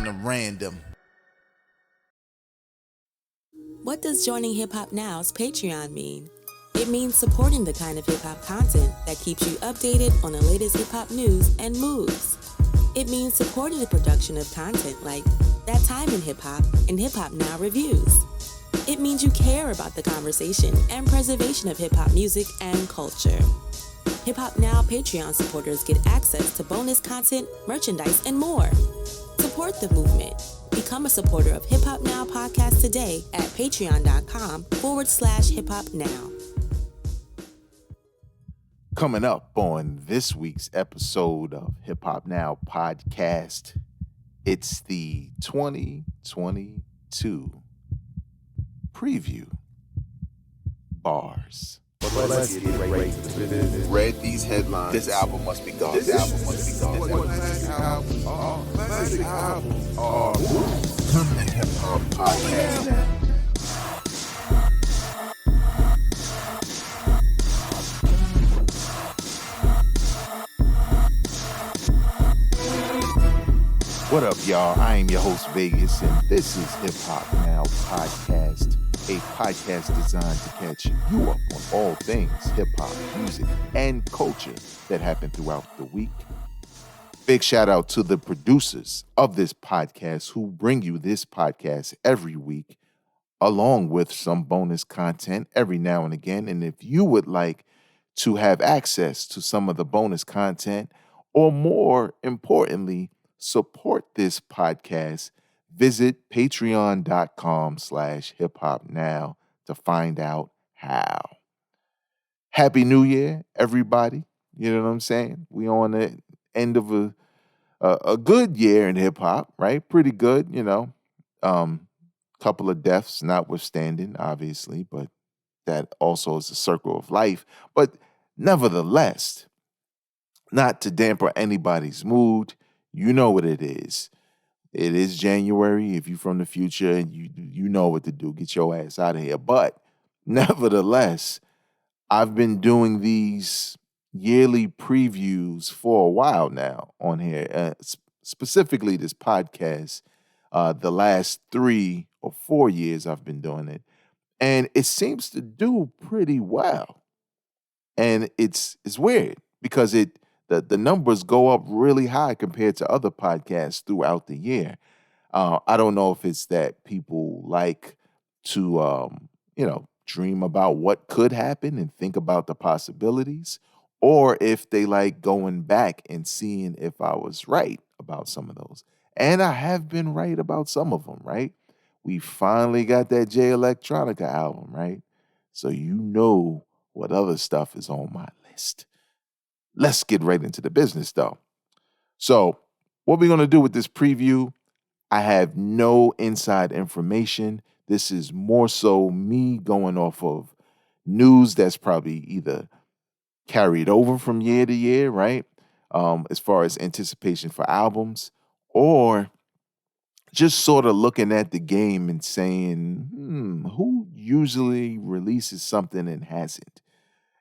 kind of random. What does joining Hip Hop Now's Patreon mean? It means supporting the kind of hip-hop content that keeps you updated on the latest hip-hop news and moves. It means supporting the production of content like That Time in Hip Hop and Hip Hop Now Reviews. It means you care about the conversation and preservation of hip-hop music and culture. Hip Hop Now Patreon supporters get access to bonus content, merchandise, and more. Support the movement. Become a supporter of Hip Hop Now podcast today at patreon.com/Hip Hop Now. Coming up on this week's episode of Hip Hop Now podcast, it's the 2022 preview bars. But let's get right to the business. Read these headlines. This album must be gone. This album must be gone. Classic albums are. Come to Hip Hop Podcast. What up, y'all? I am your host, Vegas, and this is Hip Hop Now Podcast, a podcast designed to catch you up on all things hip-hop, music, and culture that happen throughout the week. Big shout out to the producers of this podcast who bring you this podcast every week, along with some bonus content every now and again. And if you would like to have access to some of the bonus content, or more importantly, support this podcast, visit patreon.com/hiphopnow to find out how. Happy New Year, everybody. You know what I'm saying? We on the end of a good year in hip hop, right? Pretty good, you know. Couple of deaths notwithstanding, obviously, but that also is a circle of life. But nevertheless, not to damper anybody's mood, you know what it is. It is January. If you're from the future, you know what to do. Get your ass out of here. But nevertheless, I've been doing these yearly previews for a while now on here, specifically this podcast. The last 3 or 4 years I've been doing it, and it seems to do pretty well. And it's weird because the numbers go up really high compared to other podcasts throughout the year. I don't know if it's that people like to, dream about what could happen and think about the possibilities, or if they like going back and seeing if I was right about some of those. And I have been right about some of them, right? We finally got that Jay Electronica album, right? So you know what other stuff is on my list. Let's get right into the business, though. So what we're going to do with this preview, I have no inside information. This is more so me going off of news that's probably either carried over from year to year, right? As far as anticipation for albums, or just sort of looking at the game and saying, who usually releases something and hasn't?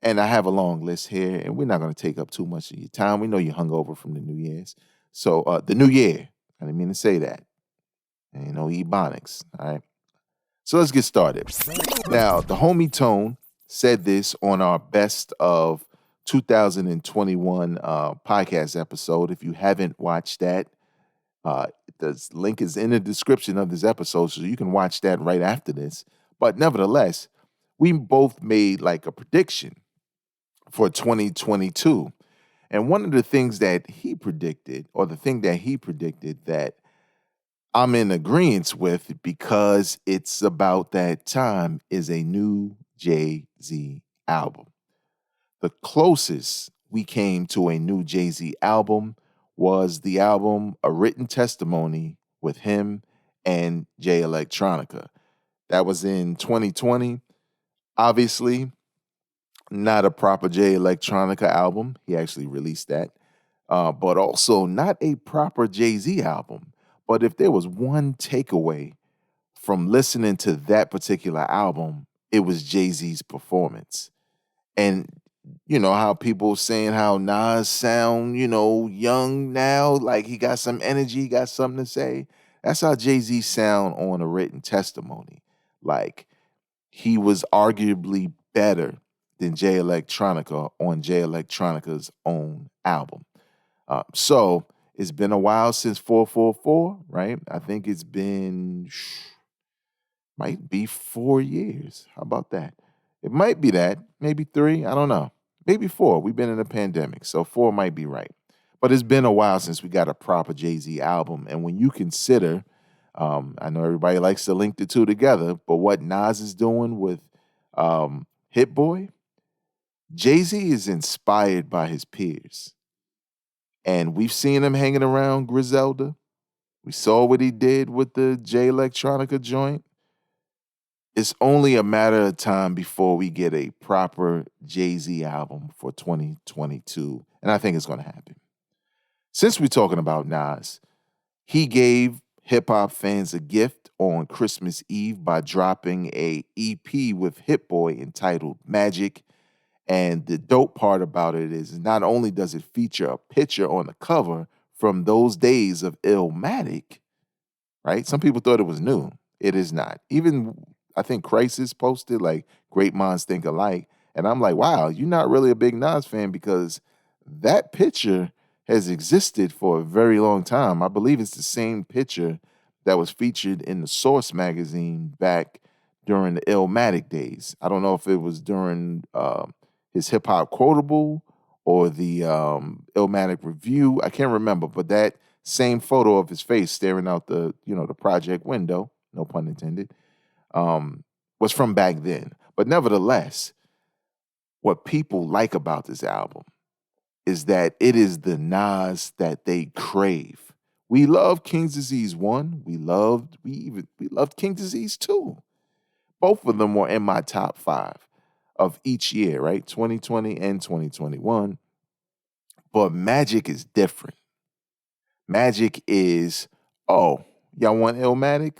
And I have a long list here, and we're not going to take up too much of your time. We know you're hungover from the New Year's. So the New Year, I didn't mean to say that. And, Ebonics, all right? So let's get started. Now, the homie Tone said this on our best of 2021 podcast episode. If you haven't watched that, the link is in the description of this episode, so you can watch that right after this. But nevertheless, we both made like a prediction for 2022. And one of the things that he predicted, or the thing that he predicted that I'm in agreement with, because it's about that time, is a new Jay-Z album. The closest we came to a new Jay-Z album was the album A Written Testimony with him and Jay Electronica. That was in 2020. Obviously, not a proper Jay Electronica album. He actually released that. But also not a proper Jay-Z album. But if there was one takeaway from listening to that particular album, it was Jay-Z's performance. And you know how people saying how Nas sound, young now, like he got some energy, he got something to say. That's how Jay-Z sound on a written testimony. Like, he was arguably better than Jay Electronica on Jay Electronica's own album. So it's been a while since 444, right? I think it's been, might be 4 years. How about that? It might be that, maybe 3, I don't know. Maybe 4. We've been in a pandemic, so 4 might be right. But it's been a while since we got a proper Jay-Z album. And when you consider, I know everybody likes to link the two together, but what Nas is doing with Hit Boy, Jay-Z is inspired by his peers. And we've seen him hanging around Griselda. We saw what he did with the Jay Electronica joint. It's only a matter of time before we get a proper Jay-Z album for 2022. And I think it's going to happen. Since we're talking about Nas, he gave hip-hop fans a gift on Christmas Eve by dropping a EP with Hit Boy entitled Magic. And the dope part about it is not only does it feature a picture on the cover from those days of Illmatic, right? Some people thought it was new. It is not. Even, I think Crisis posted, like, Great Minds Think Alike. And I'm like, wow, you're not really a big Nas fan because that picture has existed for a very long time. I believe it's the same picture that was featured in the Source magazine back during the Illmatic days. I don't know if it was during his Hip Hop Quotable or the Illmatic Review. I can't remember, but that same photo of his face staring out the project window, no pun intended, was from back then. But nevertheless, what people like about this album is that it is the Nas that they crave. We love King's Disease 1. We loved King's Disease 2. Both of them were in my top 5 of each year, right? 2020 and 2021. But Magic is different. Magic is, y'all want Illmatic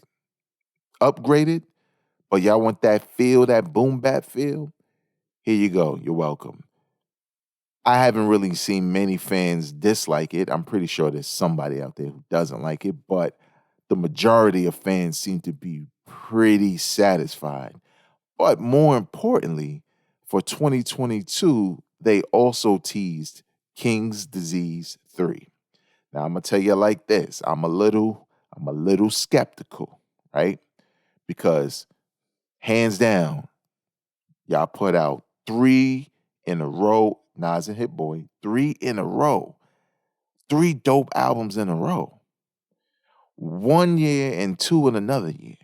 upgraded, but y'all want that feel, that boom bap feel? Here you go. You're welcome. I haven't really seen many fans dislike it. I'm pretty sure there's somebody out there who doesn't like it, but the majority of fans seem to be pretty satisfied. But more importantly, for 2022, they also teased King's Disease 3. Now, I'm going to tell you like this. I'm a little skeptical, right? Because hands down, y'all put out 3 in a row, Nas and Hit Boy, 3 in a row. 3 dope albums in a row. 1 year and 2 in another year.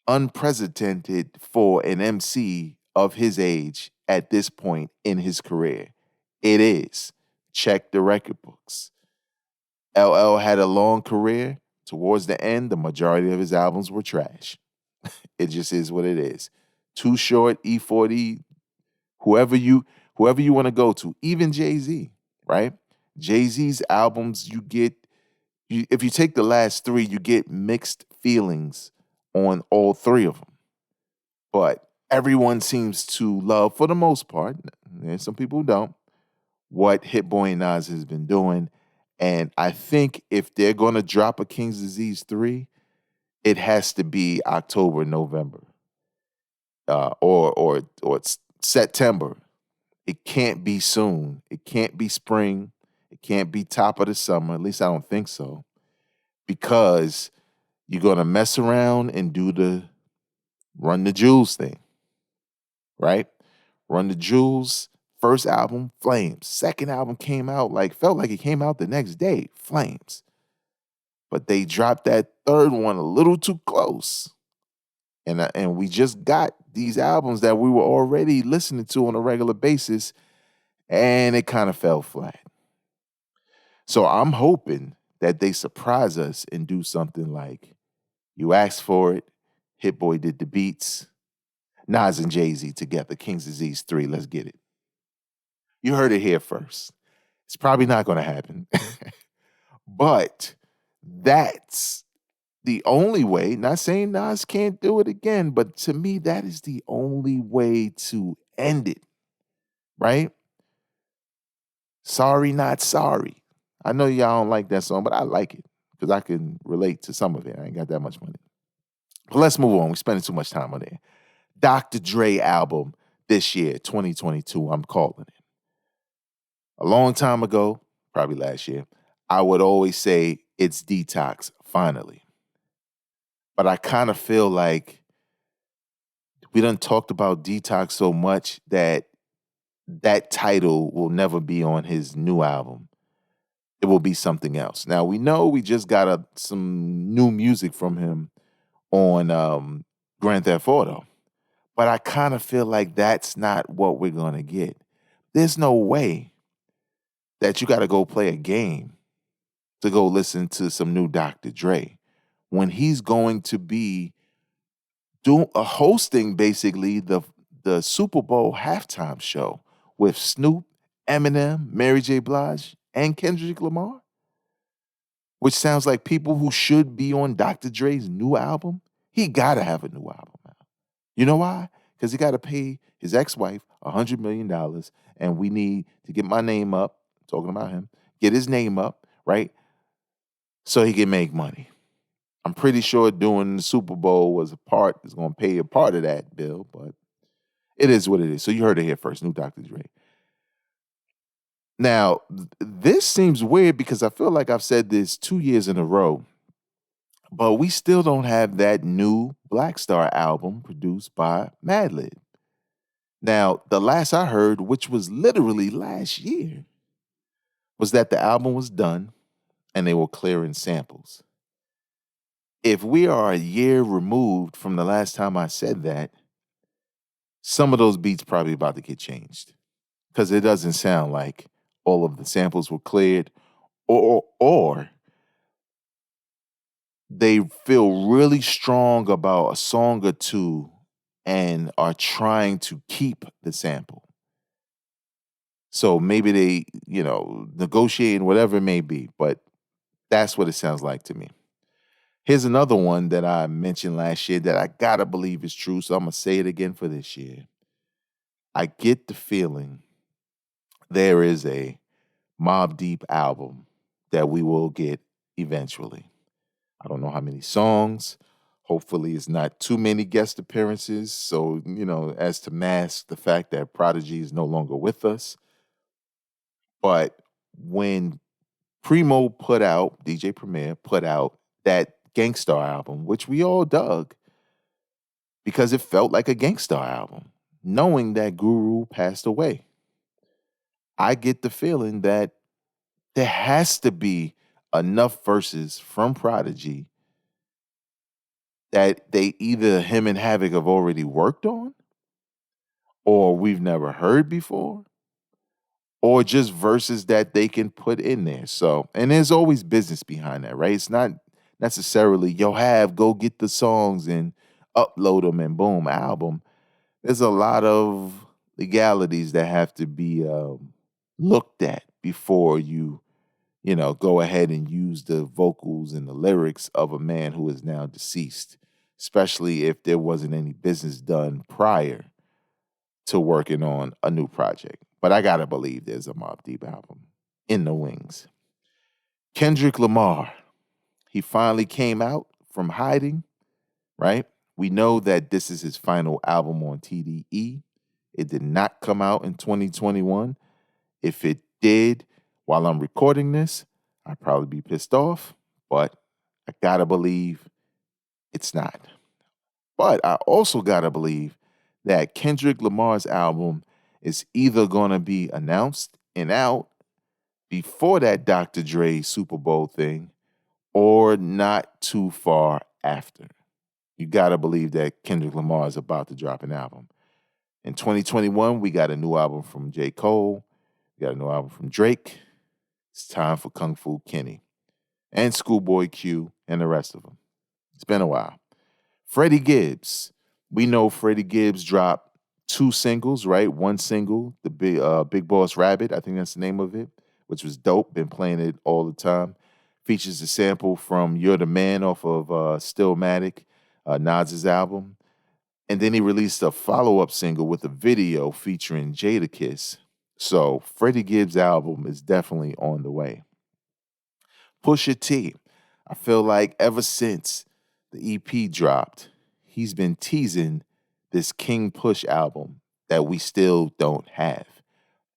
Unprecedented for an MC of his age at this point in his career. It is. Check the record books. LL had a long career. Towards the end, the majority of his albums were trash. It just is what it is. Too Short, E40, whoever you want to go to, even Jay-Z, right? Jay-Z's albums, if you take the last 3, you get mixed feelings on all 3 of them. But everyone seems to love, for the most part, there's some people who don't, what Hit Boy and Nas has been doing. And I think if they're going to drop a King's Disease 3, it has to be October, November, or it's September. It can't be soon. It can't be spring. It can't be top of the summer. At least I don't think so. Because you're going to mess around and do the Run the Jewels thing, right? Run the Jewels, first album, Flames. Second album came out, felt like it came out the next day, Flames. But they dropped that third one a little too close. And we just got these albums that we were already listening to on a regular basis, and it kind of fell flat. So I'm hoping that they surprise us and do something like You Asked For It, Hit Boy did the beats, Nas and Jay-Z together, King's Disease 3, let's get it. You heard it here first. It's probably not going to happen. But that's the only way, not saying Nas can't do it again, but to me, that is the only way to end it, right? Sorry, Not Sorry. I know y'all don't like that song, but I like it. because I can relate to some of it. I ain't got that much money. But let's move on. We're spending too much time on it. Dr. Dre album this year, 2022, I'm calling it. A long time ago, probably last year, I would always say it's Detox, finally. But I kind of feel like we done talked about Detox so much that that title will never be on his new album. It will be something else. Now, we know we just got some new music from him on Grand Theft Auto. But I kind of feel like that's not what we're going to get. There's no way that you got to go play a game to go listen to some new Dr. Dre when he's going to be hosting basically the Super Bowl halftime show with Snoop, Eminem, Mary J. Blige, and Kendrick Lamar, which sounds like people who should be on Dr. Dre's new album. He got to have a new album out. You know why? Because he got to pay his ex-wife $100 million, and we need to get my name up, talking about him, get his name up, right, so he can make money. I'm pretty sure doing the Super Bowl is going to pay a part of that bill, but it is what it is. So you heard it here first, new Dr. Dre. Now, this seems weird because I feel like I've said this 2 years in a row, but we still don't have that new Black Star album produced by Madlib. Now, the last I heard, which was literally last year, was that the album was done and they were clearing samples. If we are a year removed from the last time I said that, some of those beats probably about to get changed because it doesn't sound like all of the samples were cleared or they feel really strong about a song or two and are trying to keep the sample. So maybe they, negotiating, whatever it may be, but that's what it sounds like to me. Here's another one that I mentioned last year that I gotta believe is true, so I'm gonna say it again for this year. I get the feeling there is a Mobb Deep album that we will get eventually. I don't know how many songs. Hopefully it's not too many guest appearances. So, as to mask the fact that Prodigy is no longer with us. But when DJ Premier put out that Gangstar album, which we all dug because it felt like a Gangstar album, knowing that Guru passed away, I get the feeling that there has to be enough verses from Prodigy that either him and Havoc have already worked on, or we've never heard before, or just verses that they can put in there. So, and there's always business behind that, right? It's not necessarily, go get the songs and upload them and boom, album. There's a lot of legalities that have to be looked at before you go ahead and use the vocals and the lyrics of a man who is now deceased, especially if there wasn't any business done prior to working on a new project. But I gotta believe there's a Mobb Deep album in the wings. Kendrick Lamar, he finally came out from hiding, right? We know that this is his final album on TDE. It did not come out in 2021. If it did, while I'm recording this, I'd probably be pissed off, but I gotta believe it's not. But I also gotta believe that Kendrick Lamar's album is either gonna be announced and out before that Dr. Dre Super Bowl thing or not too far after. You gotta believe that Kendrick Lamar is about to drop an album. In 2021, we got a new album from J. Cole. We got a new album from Drake. It's time for Kung Fu Kenny and Schoolboy Q and the rest of them. It's been a while. Freddy Gibbs. We know Freddy Gibbs dropped 2 singles, right? One single, the Big Boss Rabbit, I think that's the name of it, which was dope. Been playing it all the time. Features a sample from You're the Man off of Stillmatic, Nas' album. And then he released a follow-up single with a video featuring Jadakiss. So Freddie Gibbs' album is definitely on the way. Pusha T. I feel like ever since the EP dropped, he's been teasing this King Push album that we still don't have.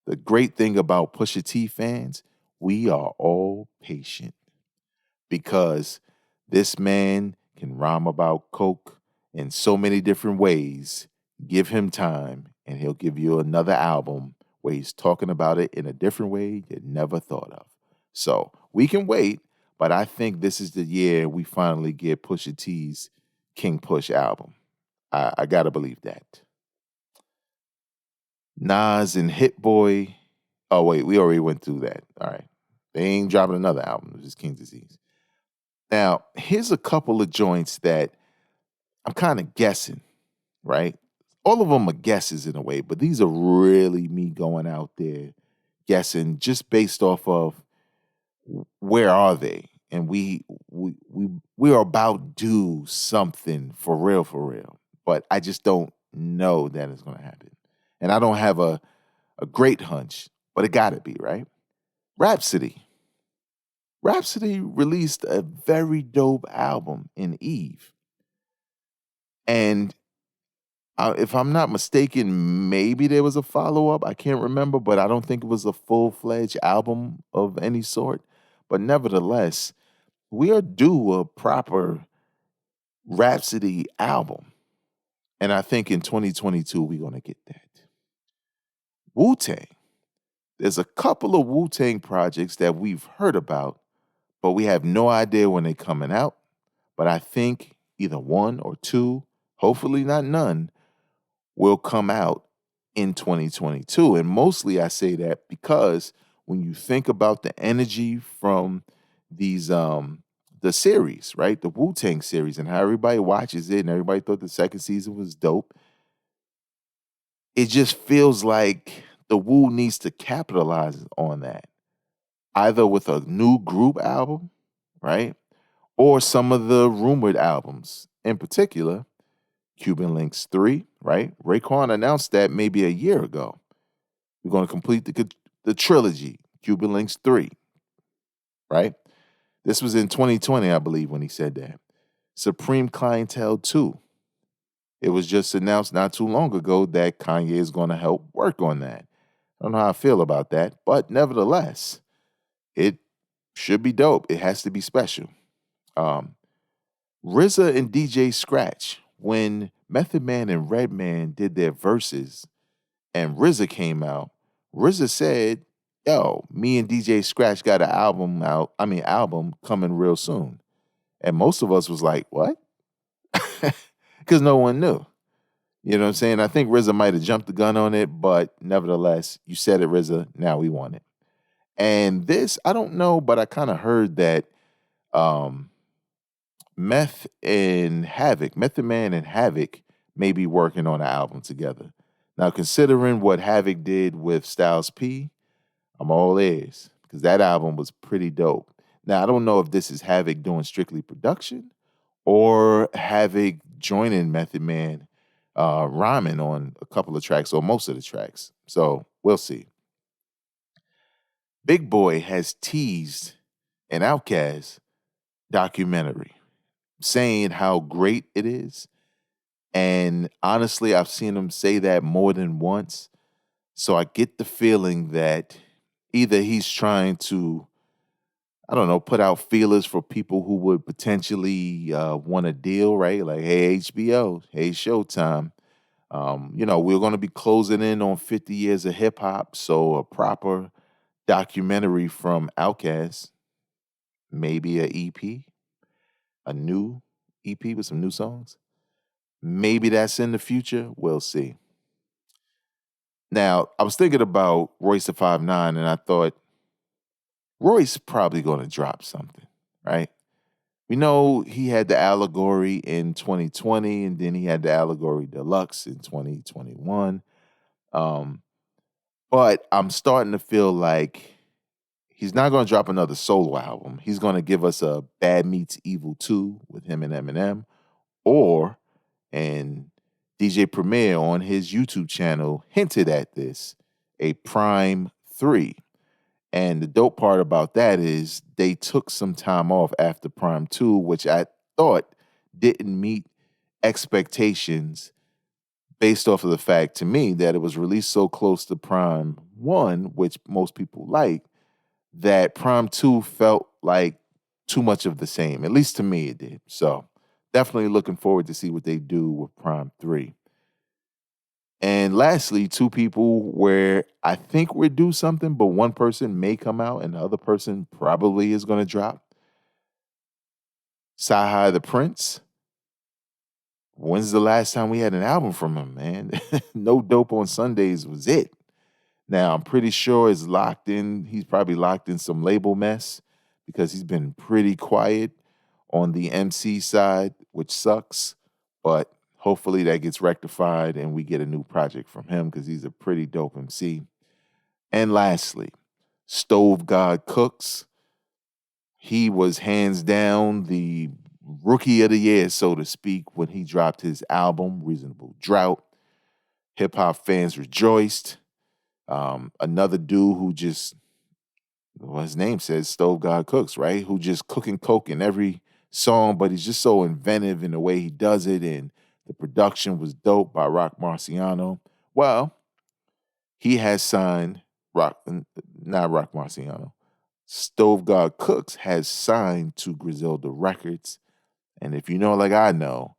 The great thing about Pusha T fans, we are all patient because this man can rhyme about coke in so many different ways. Give him time, and he'll give you another album where he's talking about it in a different way you never thought of. So we can wait, but I think this is the year we finally get Pusha T's King Push album. I gotta believe that. Nas and Hit Boy. Oh wait, we already went through that. All right, they ain't dropping another album. It's just King Disease. Now, here's a couple of joints that I'm kind of guessing, right? All of them are guesses in a way, but these are really me going out there guessing just based off of where are they? And we are about due something for real. But I just don't know that it's gonna happen. And I don't have a great hunch, but it gotta be, right? Rhapsody. Rhapsody released a very dope album in Eve. And if I'm not mistaken, maybe there was a follow up. I can't remember, but I don't think it was a full fledged album of any sort. But nevertheless, we are due a proper Rhapsody album. And I think in 2022, we're going to get that. Wu Tang. There's a couple of Wu Tang projects that we've heard about, but we have no idea when they're coming out. But I think either one or two, hopefully not none, will come out in 2022. And mostly I say that because when you think about the energy from these the series, right? The Wu-Tang series and how everybody watches it and everybody thought the second season was dope. It just feels like the Wu needs to capitalize on that. Either with a new group album, right? Or some of the rumored albums. In particular, Cuban Links 3, right? Raekwon announced that maybe a year ago. We're going to complete the trilogy, Cuban Links 3, right? This was in 2020, I believe, when he said that. Supreme Clientele 2. It was just announced not too long ago that Kanye is going to help work on that. I don't know how I feel about that, but nevertheless, it should be dope. It has to be special. RZA and DJ Scratch, when Method Man and Redman did their verses and RZA came out, RZA said, yo, me and DJ Scratch got an album coming real soon. And most of us was like, what? Because no one knew. You know what I'm saying? I think RZA might have jumped the gun on it, but nevertheless, you said it, RZA, now we want it. And this, I don't know, but I kind of heard that Method Man and Havoc may be working on an album together. Now, considering what Havoc did with Styles P, I'm all ears because that album was pretty dope. Now, I don't know if this is Havoc doing strictly production or Havoc joining Method Man rhyming on a couple of tracks or most of the tracks. So we'll see. Big Boy has teased an Outkast documentary, saying how great it is. And honestly, I've seen him say that more than once. So I get the feeling that either he's trying to, I don't know, put out feelers for people who would potentially want a deal, right? Like, hey, HBO, hey, Showtime. We're going to be closing in on 50 years of hip hop. So a proper documentary from Outkast, maybe a EP, a new EP with some new songs. Maybe that's in the future. We'll see. Now, I was thinking about Royce the 5'9", and I thought, Royce probably going to drop something, right? We know he had the Allegory in 2020, and then he had the Allegory Deluxe in 2021. But I'm starting to feel like he's not going to drop another solo album. He's going to give us a Bad Meets Evil 2 with him and Eminem, and DJ Premier on his YouTube channel hinted at this, a Prime 3. And the dope part about that is they took some time off after Prime 2, which I thought didn't meet expectations based off of the fact to me that it was released so close to Prime 1, which most people like, that Prime 2 felt like too much of the same. At least to me it did. So definitely looking forward to see what they do with Prime 3. And lastly, two people where I think we're due something, but one person may come out and the other person probably is going to drop. Sahai the Prince. When's the last time we had an album from him, man? No Dope on Sundays was it. Now, I'm pretty sure it's locked in. He's probably locked in some label mess because he's been pretty quiet on the MC side, which sucks. But hopefully that gets rectified and we get a new project from him because he's a pretty dope MC. And lastly, Stove God Cooks. He was hands down the rookie of the year, so to speak, when he dropped his album, Reasonable Drought. Hip-hop fans rejoiced. Another dude who just, well, his name says Stove God Cooks, right? Who just cooking coke in every song, but he's just so inventive in the way he does it, and the production was dope by Rock Marciano. Well, he has signed Stove God Cooks has signed to Griselda Records. And if you know like I know,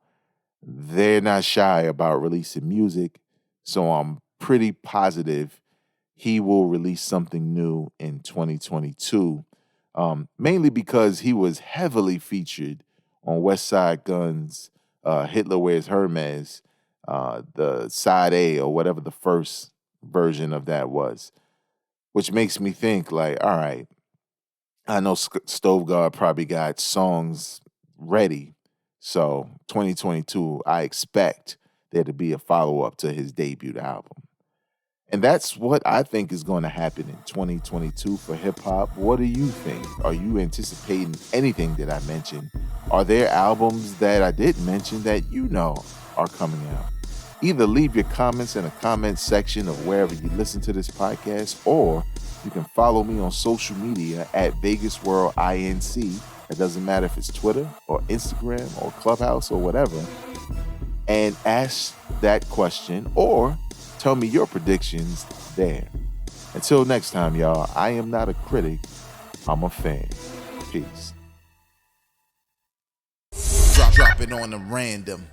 they're not shy about releasing music. So I'm pretty positive he will release something new in 2022. Mainly because he was heavily featured on West Side Gun's Hitler Wears Hermes, the side A or whatever the first version of that was. Which makes me think like, all right, I know Stove God probably got songs ready. So 2022, I expect there to be a follow-up to his debut album. And that's what I think is going to happen in 2022 for hip-hop. What do you think? Are you anticipating anything that I mentioned? Are there albums that I didn't mention that you know are coming out? Either leave your comments in the comment section of wherever you listen to this podcast, or you can follow me on social media at Vegas World INC. It doesn't matter if it's Twitter or Instagram or Clubhouse or whatever. And ask that question or tell me your predictions there. Until next time, y'all, I am not a critic. I'm a fan. Peace. Drop it on the random.